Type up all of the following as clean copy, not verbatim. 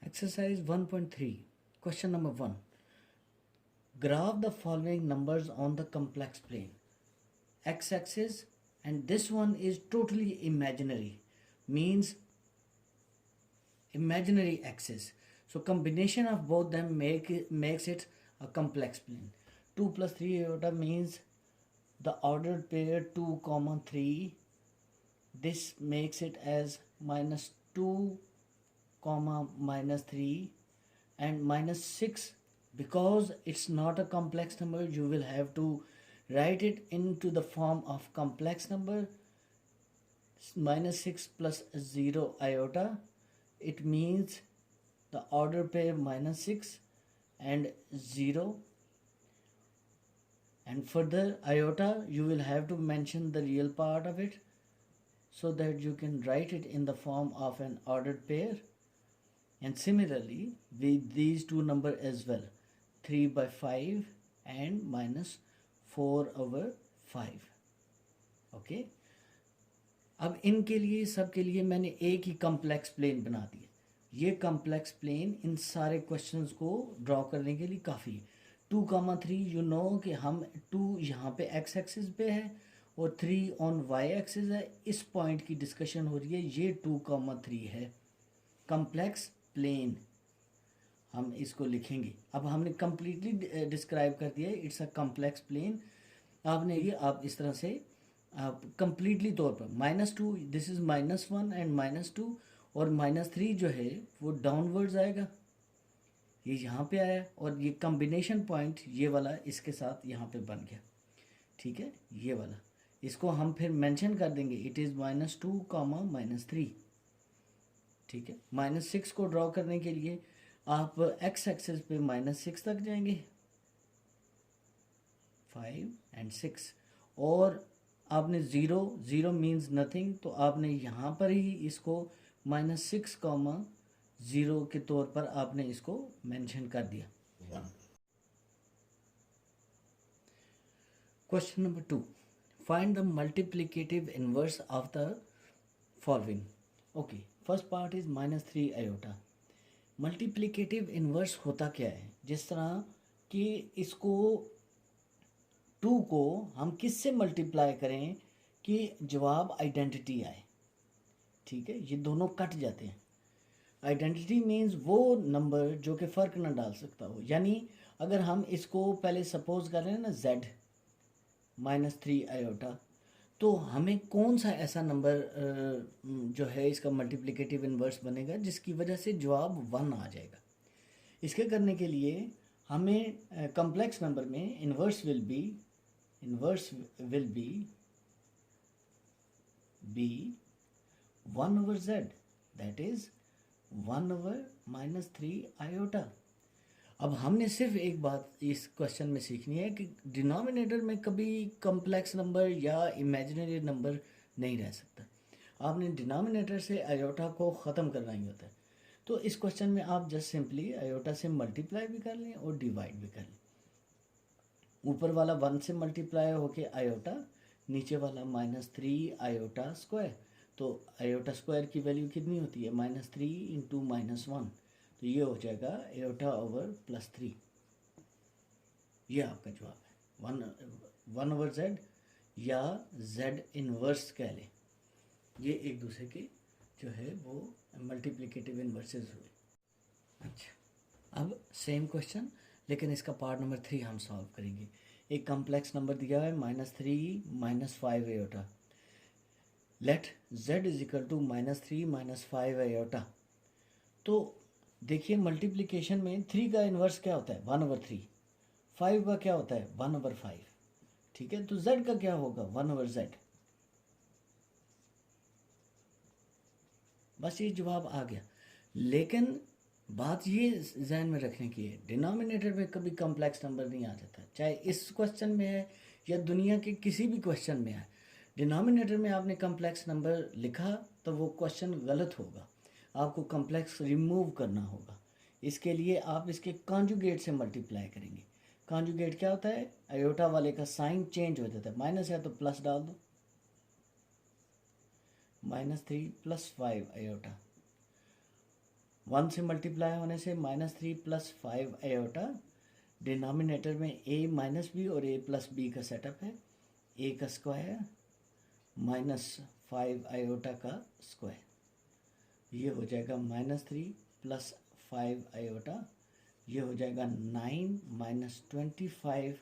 Exercise 1.3, question number 1. Graph the following numbers on the complex plane. X-axis, and this one is totally imaginary, means imaginary axis. So combination of both them makes it a complex plane. 2 plus 3 iota means the ordered pair 2 comma 3. This makes it as minus 2 comma minus 3, and minus 6, because it's not a complex number, you will have to write it into the form of complex number. Minus 6 plus 0 iota, it means the order pair minus 6 and 0, and further iota you will have to mention the real part of it so that you can write it in the form of an ordered pair. And similarly with these two numbers as well, 3 by 5 and minus 4 over 5. Okay, अब इनके लिए सब के लिए मैंने एक ही complex plane बना दिया. ये कम्प्लेक्स प्लेन इन सारे क्वेश्चंस को ड्रॉ करने के लिए काफ़ी है. 2,3 यू नो कि हम 2 यहाँ पे x एक्सिस पे है और 3 ऑन y एक्सिस है. इस पॉइंट की डिस्कशन हो रही है, ये 2,3 है. कम्प्लेक्स प्लेन हम इसको लिखेंगे. अब हमने कंप्लीटली डिस्क्राइब कर दिया है, इट्स अ कम्प्लेक्स प्लेन. आपने ये आप इस तरह से आप कंप्लीटली तौर पर -2, दिस इज -1 एंड -2, और -3 जो है वो डाउनवर्ड्स आएगा, ये यहाँ पे आया, और ये कम्बिनेशन पॉइंट ये वाला इसके साथ यहाँ पे बन गया. ठीक है, ये वाला इसको हम फिर मेंशन कर देंगे, इट इज़ -2 कामा -3. ठीक है, -6 को ड्रॉ करने के लिए आप x एक्सिस पे -6 तक जाएंगे, 5 एंड 6, और आपने 0 मीन्स नथिंग, तो आपने यहाँ पर ही इसको -6 कॉमा 0 के तौर पर आपने इसको मेंशन कर दिया. Question number 2, find the multiplicative inverse of the following. Okay, first part is -3 iota. Multiplicative inverse होता क्या है? जिस तरह कि इसको 2 को हम किस से मल्टीप्लाई करें कि जवाब आइडेंटिटी आए. ठीक है, ये दोनों कट जाते हैं. आइडेंटिटी मीन्स वो नंबर जो कि फ़र्क ना डाल सकता हो. यानी अगर हम इसको पहले सपोज कर रहे हैं ना z -3 आयोटा, तो हमें कौन सा ऐसा नंबर जो है इसका मल्टीप्लिकेटिव इन्वर्स बनेगा जिसकी वजह से जवाब 1 आ जाएगा. इसके करने के लिए हमें कम्प्लेक्स नंबर में inverse will be be 1 over z, that is 1 over -3 iota. अब हमने सिर्फ एक बात इस क्वेश्चन में सीखनी है कि डिनोमिनेटर में कभी कम्प्लेक्स नंबर या इमेजिनरी नंबर नहीं रह सकता. आपने डिनोमिनेटर से आयोटा को ख़त्म करना ही होता है. तो इस क्वेश्चन में आप जस्ट सिंपली आयोटा से मल्टीप्लाई भी कर लें और डिवाइड भी कर लें. ऊपर वाला 1 से मल्टीप्लाई होके आयोटा, नीचे वाला -3 आयोटा स्क्वायर. तो आयोटा स्क्वायर की वैल्यू कितनी होती है? -3 इंटू -1, तो ये हो जाएगा आयोटा ओवर +3. ये आपका जवाब है. 1 over z या z इन्वर्स कह लें, ये एक दूसरे के जो है वो मल्टीप्लिकेटिव इन्वर्सेस हुए. अच्छा, अब सेम क्वेश्चन लेकिन इसका पार्ट नंबर 3 हम सॉल्व करेंगे. एक कम्प्लेक्स नंबर दिया है -3 -5 आयोटा. Let z is equal to -3 -5 iota. तो देखिए मल्टीप्लिकेशन में 3 का इन्वर्स क्या होता है? 1 over 3. 5 का क्या होता है? 1 over 5. ठीक है, तो z का क्या होगा? 1 over z. बस ये जवाब आ गया. लेकिन बात ये जहन में रखने की है, डिनोमिनेटर में कभी कम्प्लेक्स नंबर नहीं आ जाता, चाहे इस क्वेश्चन में है या दुनिया के किसी भी क्वेश्चन में है. डिनोमिनेटर में आपने कम्प्लेक्स नंबर लिखा तो वो क्वेश्चन गलत होगा, आपको कम्प्लेक्स रिमूव करना होगा. इसके लिए आप इसके कॉन्जुगेट से मल्टीप्लाई करेंगे. कॉन्जुगेट क्या होता है? आयोटा वाले का साइन चेंज हो जाता है, माइनस है तो प्लस डाल दो, -3 + 5 आयोटा. 1 से मल्टीप्लाई होने से -3 + 5 आयोटा, डिनोमिनेटर में a माइनस बी और a प्लस बी का सेटअप है, a का स्क्वायर -5 आयोटा का स्क्वायर, ये हो जाएगा -3 + 5 आयोटा, ये हो जाएगा 9 - 25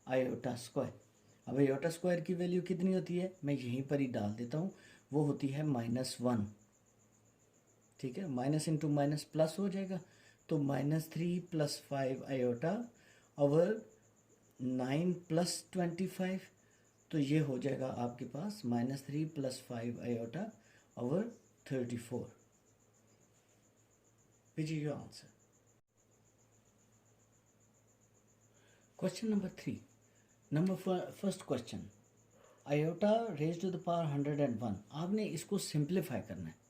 आयोटा स्क्वायर। अब आयोटा स्क्वायर की वैल्यू कितनी होती है, मैं यहीं पर ही डाल देता हूँ, वो होती है -1। ठीक है, माइनस इंटू माइनस प्लस हो जाएगा, तो -3 + 5 आयोटा ओवर 9 + 25, तो ये हो जाएगा आपके पास -3 + 5 iota over 34, which is your answer. Question number 3, first question, iota raise to the power 101, आपने इसको सिंप्लीफाई करना है।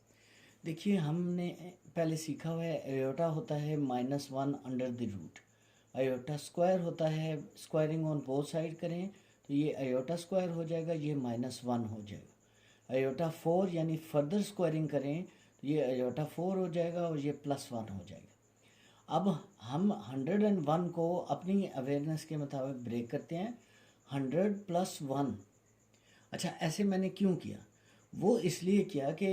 देखिए हमने पहले सीखा हुआ है आयोटा होता है -1 under the root, iota square होता है, स्क्वायरिंग ऑन बोथ साइड करें तो ये आयोटा स्क्वायर हो जाएगा, ये -1 हो जाएगा। आयोटा 4 यानी फर्दर स्क्वायरिंग करें तो ये आयोटा 4 हो जाएगा और ये +1 हो जाएगा। अब हम 101 को अपनी अवेयरनेस के मुताबिक ब्रेक करते हैं, 100 + 1। अच्छा, ऐसे मैंने क्यों किया, वो इसलिए किया कि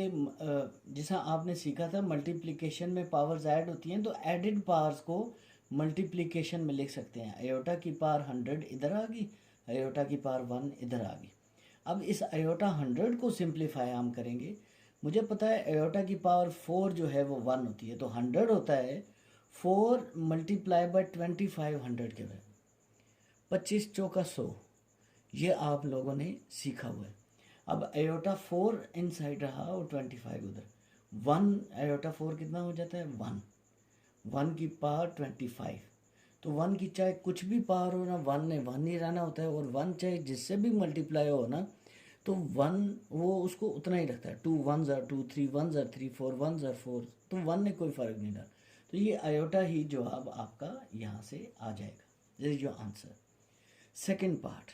जैसा आपने सीखा था मल्टीप्लिकेशन में पावर्स ऐड होती हैं, तो एडेड पावर्स को मल्टीप्लिकेशन में लिख सकते हैं। आयोटा की पावर 100 इधर आ गई, आयोटा की पावर 1 इधर आ गई। अब इस आयोटा 100 को सिंप्लीफाई हम करेंगे, मुझे पता है आयोटा की पावर 4 जो है वो 1 होती है, तो 100 होता है 4 × 25 100 के बराबर, 25 चौका 100, ये आप लोगों ने सीखा हुआ है। अब आयोटा 4 इनसाइड रहा और 25 उधर, 1 आयोटा 4 कितना हो जाता है 1, 1 की पावर 25, तो 1 की चाहे कुछ भी पावर हो ना, 1 ने 1 ही रहना होता है, और 1 चाहे जिससे भी मल्टीप्लाई हो ना, तो 1 वो उसको उतना ही रखता है, 2 1s are 2, 3 1s are 3, 4 1s are 4, तो 1 ने कोई फ़र्क नहीं डाला, तो ये आयोटा ही जवाब आपका यहाँ से आ जाएगा, this is your answer. Second part,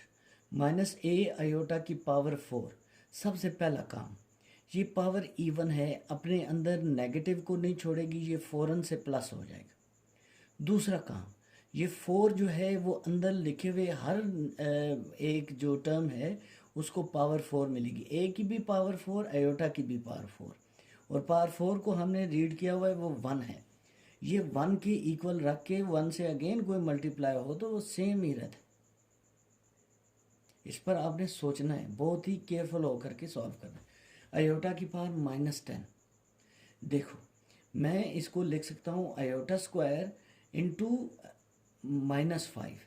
-a iota की पावर 4, सबसे पहला काम, ये पावर इवन है, अपने अंदर नेगेटिव को नहीं छोड़ेगी, ये फ़ौरन से प्लस हो जाएगा। दूसरा काम, ये 4 जो है वो अंदर लिखे हुए हर एक जो टर्म है उसको पावर 4 मिलेगी, a की भी पावर 4, आयोटा की भी पावर 4, और पावर 4 को हमने रीड किया हुआ है वो 1 है, ये 1 के इक्वल रख के 1 से अगेन कोई मल्टीप्लाई हो तो वो सेम ही रहता है। इस पर आपने सोचना है, बहुत ही केयरफुल होकर के सॉल्व करना है। आयोटा की पावर -10, देखो मैं इसको लिख सकता हूँ आयोटा स्क्वायर इंटू -5,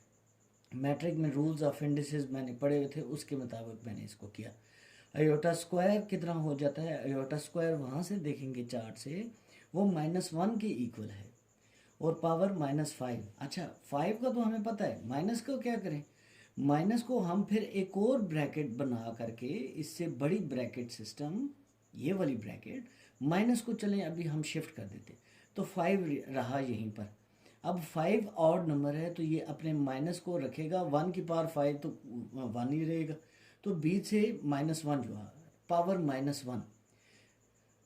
मैट्रिक में रूल्स ऑफ इंडिसेस मैंने पढ़े हुए थे, उसके मुताबिक मैंने इसको किया। आयोटा स्क्वायर कितना हो जाता है, आयोटा स्क्वायर वहाँ से देखेंगे चार्ट से, वो -1 के इक्वल है, और पावर -5। अच्छा, 5 का तो हमें पता है, माइनस को क्या करें, माइनस को हम फिर एक और ब्रैकेट बना करके, इससे बड़ी ब्रैकेट सिस्टम, ये वाली ब्रैकेट, माइनस को चलें अभी हम शिफ्ट कर देते, तो 5 रहा यहीं पर। अब 5 ऑड नंबर है तो ये अपने माइनस को रखेगा, 1 की पावर 5 तो 1 ही रहेगा, तो बीच से -1 जो है पावर -1।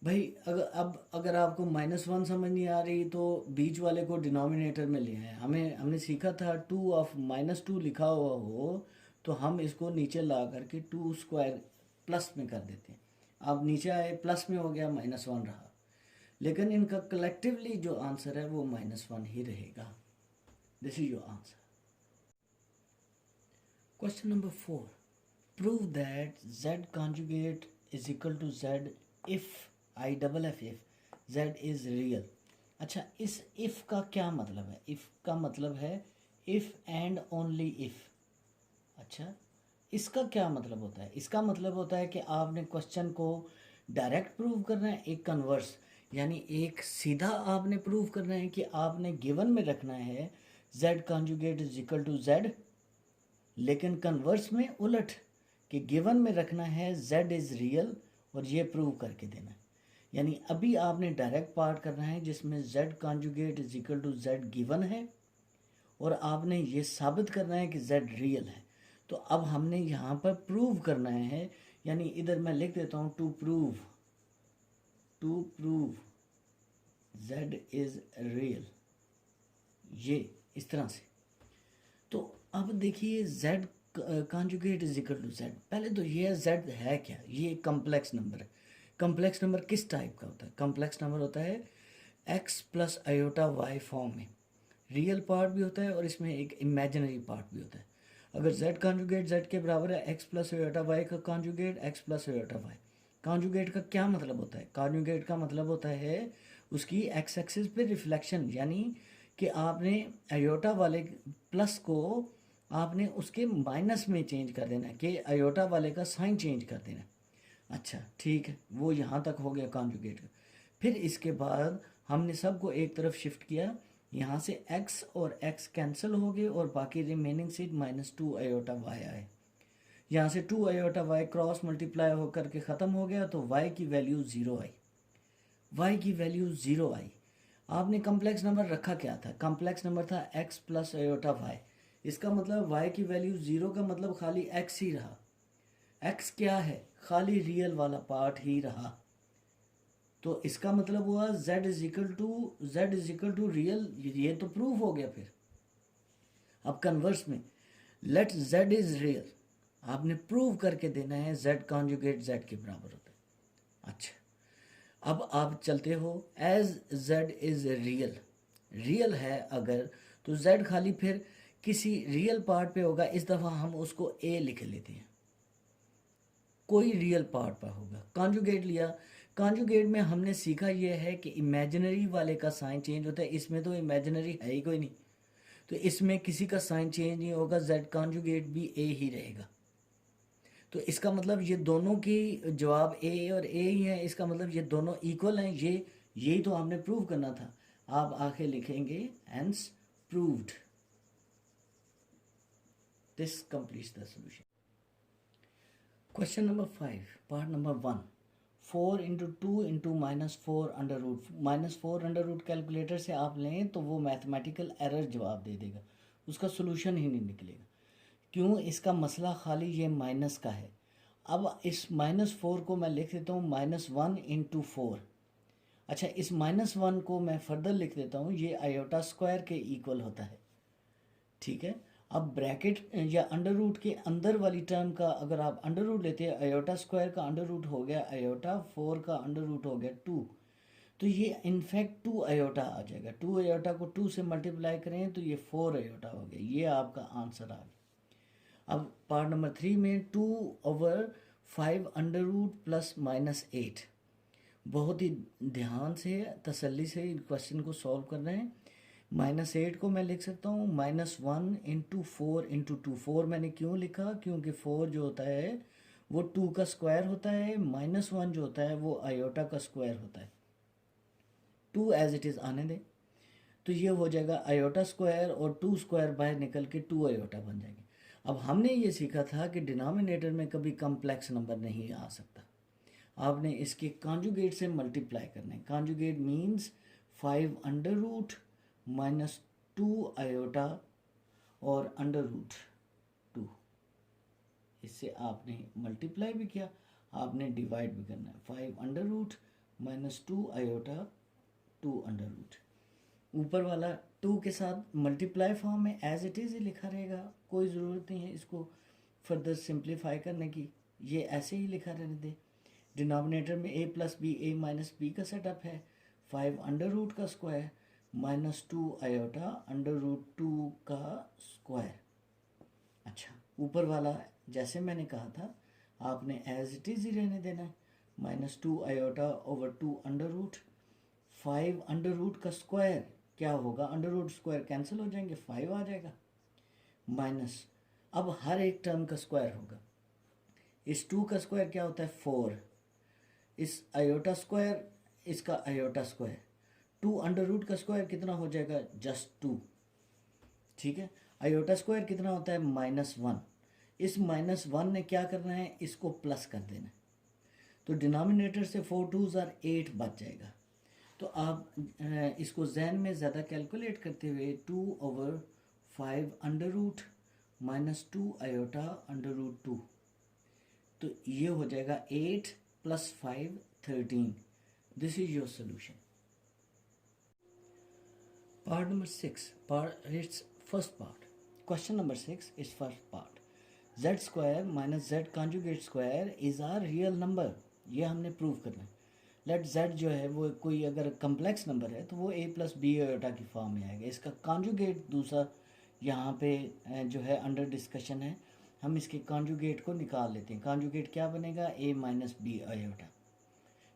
भाई अगर आपको -1 समझ नहीं आ रही तो बीच वाले को डिनोमिनेटर में ले आए, हमने सीखा था 2 ऑफ -2 लिखा हुआ हो तो हम इसको नीचे ला करके 2 स्क्वायर प्लस में कर देते हैं, अब नीचे आए प्लस में हो गया, -1 रहा, लेकिन इनका कलेक्टिवली जो आंसर है वो -1 ही रहेगा। This is your answer. Question number 4, prove that z conjugate is equal to z if z is real। अच्छा, इस if का क्या मतलब है, if का मतलब है if and only if। अच्छा, इसका क्या मतलब होता है, इसका मतलब होता है कि आपने क्वेश्चन को डायरेक्ट प्रूव करना है, एक कन्वर्स, यानी एक सीधा आपने प्रूव करना है कि आपने गिवन में रखना है z conjugate is equal to z, लेकिन कन्वर्स में उलट कि गिवन में रखना है z इज़ रियल और ये प्रूव करके देना है। यानी अभी आपने डायरेक्ट पार्ट करना है जिसमें z conjugate is equal to z given है और आपने ये साबित करना है कि z रियल है। तो अब हमने यहाँ पर प्रूव करना है, यानी इधर मैं लिख देता हूँ to prove z is real, ये इस तरह से। तो अब देखिए z conjugate is equal to z। पहले तो ये z है क्या, ये कम्प्लेक्स नंबर है। कम्प्लेक्स नंबर किस टाइप का होता है? कम्प्लेक्स नंबर होता है x plus iota y form में। रियल पार्ट भी होता है और इसमें एक इमेजिनरी पार्ट भी होता है। अगर z कॉन्जुगेट z के बराबर है x प्लस आयोटा y का conjugate x plus iota y। Conjugate का क्या मतलब होता है? कॉन्जुगेट का मतलब होता है उसकी एक्स एक्सिस पे रिफ्लेक्शन, यानी कि आपने आयोटा वाले प्लस को आपने उसके माइनस में चेंज कर देना है, कि आयोटा वाले का साइन चेंज कर देना है। अच्छा ठीक है, वो यहाँ तक हो गया कॉन्जुगेट का। फिर इसके बाद हमने सबको एक तरफ शिफ्ट किया, यहाँ से x और x कैंसिल हो गए और बाकी रिमेनिंग सीट -2 आयोटा y आए। यहाँ से 2 आयोटा y क्रॉस मल्टीप्लाई होकर के ख़त्म हो गया, तो y की वैल्यू 0 आई। y की वैल्यू 0 आई। आपने कम्प्लेक्स नंबर रखा क्या था? कम्प्लेक्स नंबर था x प्लस आयोटा y। इसका मतलब y की वैल्यू 0 का मतलब खाली x ही रहा। x क्या है? खाली रियल वाला पार्ट ही रहा। तो इसका मतलब हुआ z is equal to real. ये तो प्रूफ हो गया। फिर अब कन्वर्स में लेट z इज रियल, आपने प्रूव करके देना है z कॉन्जुगेट z के बराबर होता है। अच्छा, अब आप चलते हो as z is real. Real है अगर, तो z खाली फिर किसी रियल पार्ट पे होगा। इस दफ़ा हम उसको a लिख लेते हैं, कोई रियल पार्ट पर होगा। कॉन्जुगेट लिया, कॉन्जुगेट में हमने सीखा यह है कि इमेजिनरी वाले का साइन चेंज होता है। इसमें तो इमेजिनरी है ही कोई नहीं, तो इसमें किसी का साइन चेंज नहीं होगा, z कॉन्जुगेट भी a ही रहेगा। तो इसका मतलब ये दोनों की जवाब a और a ही है। इसका मतलब ये दोनों इक्वल हैं। यही तो आपने प्रूव करना था। आप आके लिखेंगे hence proved. This completes the solution. Question number 5, part number 1। 4 into 2 into -4 under root. -4 under root calculator से आप लें तो वो मैथमेटिकल एरर जवाब दे देगा, उसका सोल्यूशन ही नहीं निकलेगा। क्यों? इसका मसला खाली ये माइनस का है। अब इस -4 को मैं लिख देता हूँ -1 इंटू 4। अच्छा, इस -1 को मैं फर्दर लिख देता हूँ, ये आयोटा स्क्वायर के इक्वल होता है। ठीक है, अब ब्रैकेट या अंडर रूट के अंदर वाली टर्म का अगर आप अंडर रूट लेते हैं, आयोटा स्क्वायर का अंडर रूट हो गया आयोटा, 4 का अंडर रूट हो गया 2। तो ये इनफैक्ट 2 आयोटा आ जाएगा। 2 आयोटा को 2 से मल्टीप्लाई करें तो ये 4 आयोटा हो गया। ये आपका आंसर आ गया। अब पार्ट नंबर 3 में 2/5 अंडर रूट प्लस -8। बहुत ही ध्यान से तसल्ली से क्वेश्चन को सॉल्व करना है। -8 को मैं लिख सकता हूँ -1 इंटू 4 इंटू 2। 4 मैंने क्यों लिखा? क्योंकि 4 जो होता है वो 2 का स्क्वायर होता है, -1 जो होता है वो आयोटा का स्क्वायर होता है। 2 एज इट इज़ आने दें, तो ये हो जाएगा आयोटा स्क्वायर और 2 स्क्वायर बाहर निकल के 2 आयोटा बन जाएंगे। अब हमने ये सीखा था कि डिनोमिनेटर में कभी कम्प्लेक्स नंबर नहीं आ सकता, आपने इसके कॉन्जुगेट से मल्टीप्लाई करना है। Conjugate means 5 under root -2 iota और अंडर रूट 2। इससे आपने मल्टीप्लाई भी किया, आपने डिवाइड भी करना है। 5 under root -2 iota 2 under root. ऊपर वाला 2 के साथ मल्टीप्लाई फॉर्म में एज इट इज़ ही लिखा रहेगा, कोई ज़रूरत नहीं है इसको फर्दर सिंप्लीफाई करने की, ये ऐसे ही लिखा रहने दे। डिनोमिनेटर में a plus b a minus b का सेटअप है। 5 अंडर रूट का स्क्वायर -2 आयोटा अंडर रूट 2 का स्क्वायर। अच्छा, ऊपर वाला जैसे मैंने कहा था आपने एज इट इज़ ही रहने देना है। -2 iota over 2 under root. 5 under root का स्क्वायर क्या होगा? अंडर रूट स्क्वायर कैंसिल हो जाएंगे, 5 आ जाएगा माइनस। अब हर एक टर्म का स्क्वायर होगा। इस 2 का स्क्वायर क्या होता है? 4। इस आयोटा स्क्वायर, इसका आयोटा स्क्वायर। 2 अंडर रूट का स्क्वायर कितना हो जाएगा? जस्ट 2। ठीक है, आयोटा स्क्वायर कितना होता है? -1। इस -1 ने क्या करना है? इसको प्लस कर देना है। तो डिनोमिनेटर से 4 2s are 8 बच जाएगा। तो आप इसको जहन में ज़्यादा कैलकुलेट करते हुए 2/5 under root -2 iota under root 2, तो ये हो जाएगा 8 + 5 13। This is your solution. Part number 6, its first part. Question number 6, its first part. Z square minus Z conjugate square is a real number. ये हमने प्रूव करना है. लेट Z जो है वो कोई अगर कम्प्लेक्स नंबर है तो वो a प्लस बी आयोटा की फॉर्म में आएगा. इसका कॉन्जुगेट दूसरा यहाँ पे जो है अंडर डिस्कशन है. हम इसके कॉन्जुगेट को निकाल लेते हैं. कॉन्जुगेट क्या बनेगा? a minus b iota.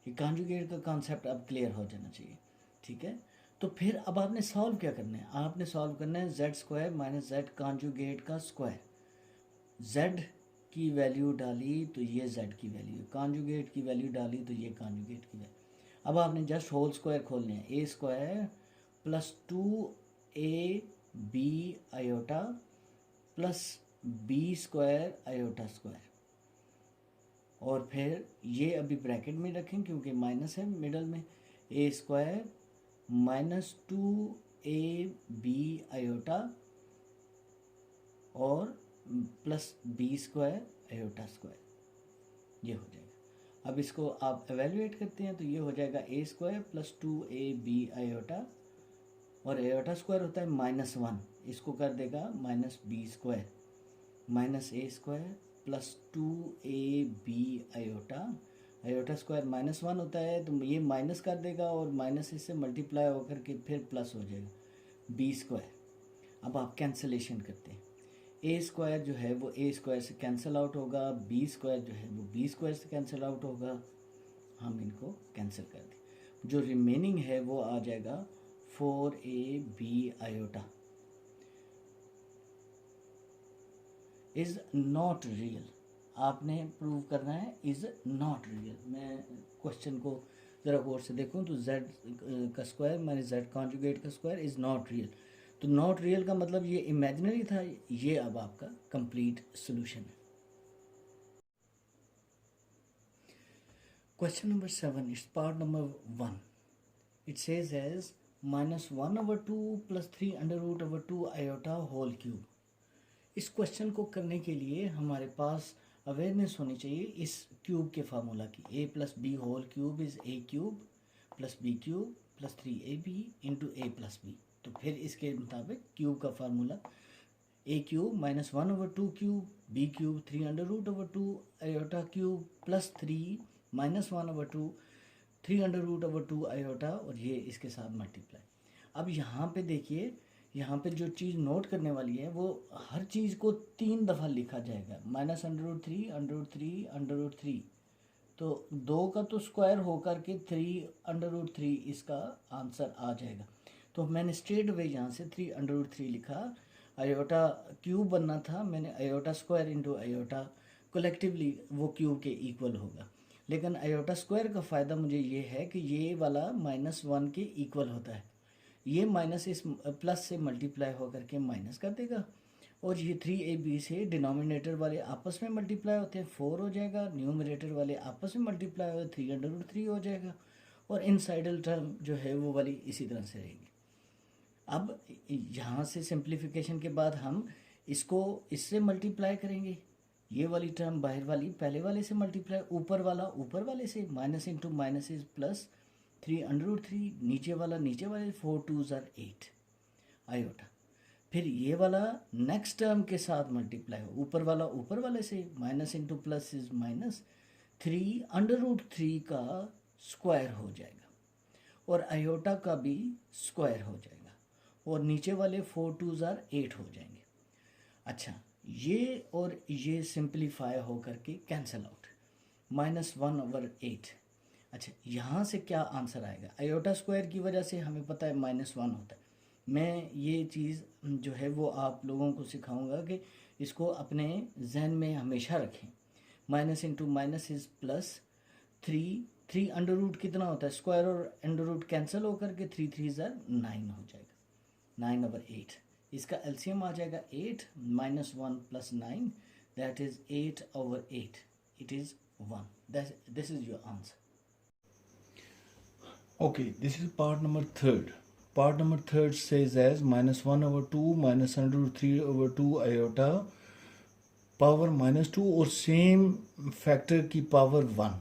ये कॉन्जुगेट का कॉन्सेप्ट अब क्लियर हो जाना चाहिए. ठीक है, तो फिर अब आपने सॉल्व क्या करना है? आपने सॉल्व करना है Z square minus Z conjugate का स्क्वायर. जेड की वैल्यू डाली तो ये जेड की वैल्यू, कॉन्जुगेट की वैल्यू डाली तो ये कॉन्जुगेट की वैल्यू. अब आपने जस्ट होल स्क्वायर खोलने हैं. A square plus 2 AB iota plus B square iota square. और फिर ये अभी ब्रैकेट में रखें क्योंकि माइनस है मिडल में. A square minus 2AB iota और plus B square iota square. ये हो जाएगा. अब इसको आप एवेल्युएट करते हैं तो ये हो जाएगा A square plus 2AB iota और आयोटा स्क्वायर होता है -1. इसको कर देगा minus B square minus A square plus 2AB iota. Iota square -1 होता है तो ये माइनस कर देगा और माइनस इससे मल्टीप्लाई होकर के फिर प्लस हो जाएगा बी स्क्वायर. अब आप कैंसलेशन करते हैं. ए स्क्वायर जो है वो ए स्क्वायर से कैंसिल आउट होगा, बी स्क्वायर जो है वो बी स्क्वायर से कैंसिल आउट होगा. हम इनको कैंसिल कर दें. जो रिमेनिंग है वो आ जाएगा 4AB iota is not real. आपने प्रूव करना है इज़ नॉट रियल. मैं क्वेश्चन को ज़रा गौर से देखूं तो z का स्क्वायर माइनस z कॉन्जुगेट का स्क्वायर इज़ नॉट रियल. तो नॉट रियल का मतलब ये इमेजिनरी था. ये अब आपका कंप्लीट सोल्यूशन है. Question number 7 it's part number 1. It says as -1/2 plus 3√2 iota whole cube. इस क्वेश्चन को करने के लिए हमारे पास अवेयरनेस होनी चाहिए इस क्यूब के फार्मूला की. a plus b whole cube is a cube plus b cube plus 3ab into a plus b. तो फिर इसके मुताबिक क्यूब का formula a cube minus 1/2 cube b cube 3√2 iota cube plus 3 minus 1/2 3√2 iota और ये इसके साथ मल्टीप्लाई. अब यहाँ पे देखिए, यहाँ पे जो चीज़ नोट करने वाली है वो हर चीज़ को 3 दफ़ा लिखा जाएगा. -√3 तो 2 का तो स्क्वायर होकर के 3√3 इसका आंसर आ जाएगा. तो मैंने स्ट्रेट वे यहाँ से 3√3 लिखा. आयोटा क्यूब बनना था, मैंने iota square into iota collectively वो क्यूब के इक्वल होगा. लेकिन आयोटा स्क्वायर का फ़ायदा मुझे ये है कि ये वाला -1 के इक्वल होता है. ये माइनस इस प्लस से मल्टीप्लाई होकर के माइनस कर देगा और ये 3ab से डिनोमिनेटर वाले आपस में मल्टीप्लाई होते हैं 4 हो जाएगा. न्यूमरेटर वाले आपस में मल्टीप्लाई होते 3√3 हो जाएगा और इनसाइडल टर्म जो है वो वाली इसी तरह से रहेगी. अब यहाँ से सिंप्लीफिकेशन के बाद हम इसको इससे मल्टीप्लाई करेंगे. ये वाली टर्म बाहर वाली पहले वाले से मल्टीप्लाई, ऊपर वाला ऊपर वाले से, minus into minus is plus 3√3, नीचे वाला नीचे वाले 4 2s are 8 आयोटा. फिर ये वाला नेक्स्ट टर्म के साथ मल्टीप्लाई हो, ऊपर वाला ऊपर वाले से, minus into plus is minus 3√3 का स्क्वायर हो जाएगा और आयोटा का भी स्क्वायर हो जाएगा और नीचे वाले 4 2s are 8 हो जाएंगे. अच्छा, ये और ये सिंप्लीफाई होकर के कैंसिल आउट, -1/8. अच्छा, यहाँ से क्या आंसर आएगा? आयोटा स्क्वायर की वजह से हमें पता है -1 होता है. मैं ये चीज़ जो है वो आप लोगों को सिखाऊंगा कि इसको अपने जहन में हमेशा रखें. Minus into minus is plus 3 under root कितना होता है? स्क्वायर और अंडर रूट कैंसिल होकर के 3 3s are 9 हो जाएगा. 9/8. इसका एलसीएम आ जाएगा 8 -1 + 9 that is 8/8. It is 1. This is your answer. Okay, this is part number 3. Part number 3 says as -1/2 -√3/2 iota power -2 और सेम फैक्टर की पावर 1.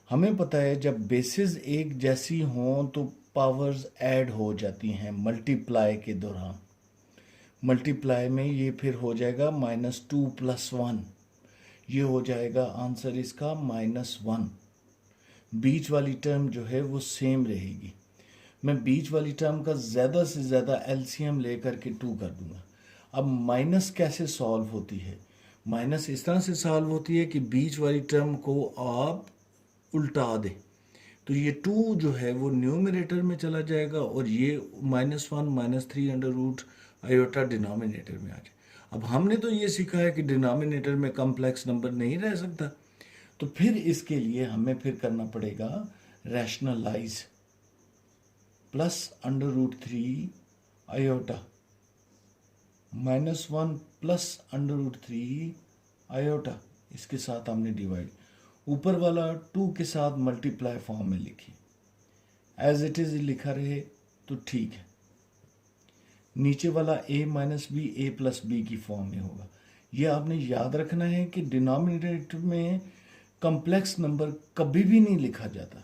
हमें पता है जब बेसिस एक जैसी हों तो पावर्स ऐड हो जाती हैं मल्टीप्लाई के दौरान। मल्टीप्लाई में ये फिर हो जाएगा -2 + 1, ये हो जाएगा आंसर इसका -1। बीच वाली टर्म जो है वो सेम रहेगी। मैं बीच वाली टर्म का ज़्यादा से ज़्यादा एलसीएम लेकर के 2 कर दूंगा। अब माइनस कैसे सॉल्व होती है? माइनस इस तरह से सॉल्व होती है कि बीच वाली टर्म को आप उल्टा दें, तो ये 2 जो है वो न्यूमरेटर में चला जाएगा और ये -1 -3 √i डिनोमिनेटर में आ जाए। अब हमने तो ये सीखा है कि डिनोमिनेटर में कम्प्लेक्स नंबर नहीं रह सकता, तो फिर इसके लिए हमें फिर करना पड़ेगा रैशनलाइज +√3i -1 +√3i, इसके साथ हमने डिवाइड, ऊपर वाला 2 के साथ मल्टीप्लाई फॉर्म में लिखी, एज इट इज लिखा रहे तो ठीक है। नीचे वाला a - b a + b की फॉर्म में होगा। ये आपने याद रखना है कि डिनोमिनेटर में कम्प्लेक्स नंबर कभी भी नहीं लिखा जाता।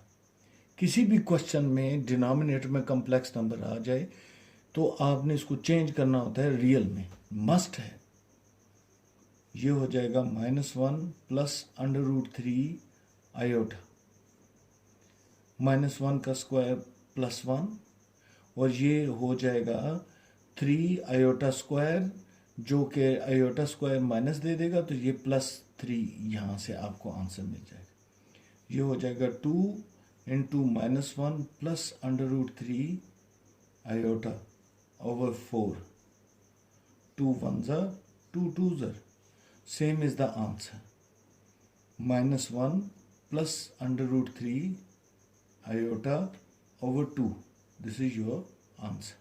किसी भी क्वेश्चन में डिनोमिनेटर में कम्प्लेक्स नंबर आ जाए तो आपने इसको चेंज करना होता है रियल में, मस्ट है। ये हो जाएगा -1 +√3i, -1 का स्क्वायर +1, और ये हो जाएगा 3i², जो कि i² माइनस दे देगा तो ये +3 यहाँ से आपको आंसर मिल जाएगा। ये हो जाएगा 2 × -1 +√3i/4, 2 1s are 2 2s are, same is the answer, -1 +√3i/2, this is your answer.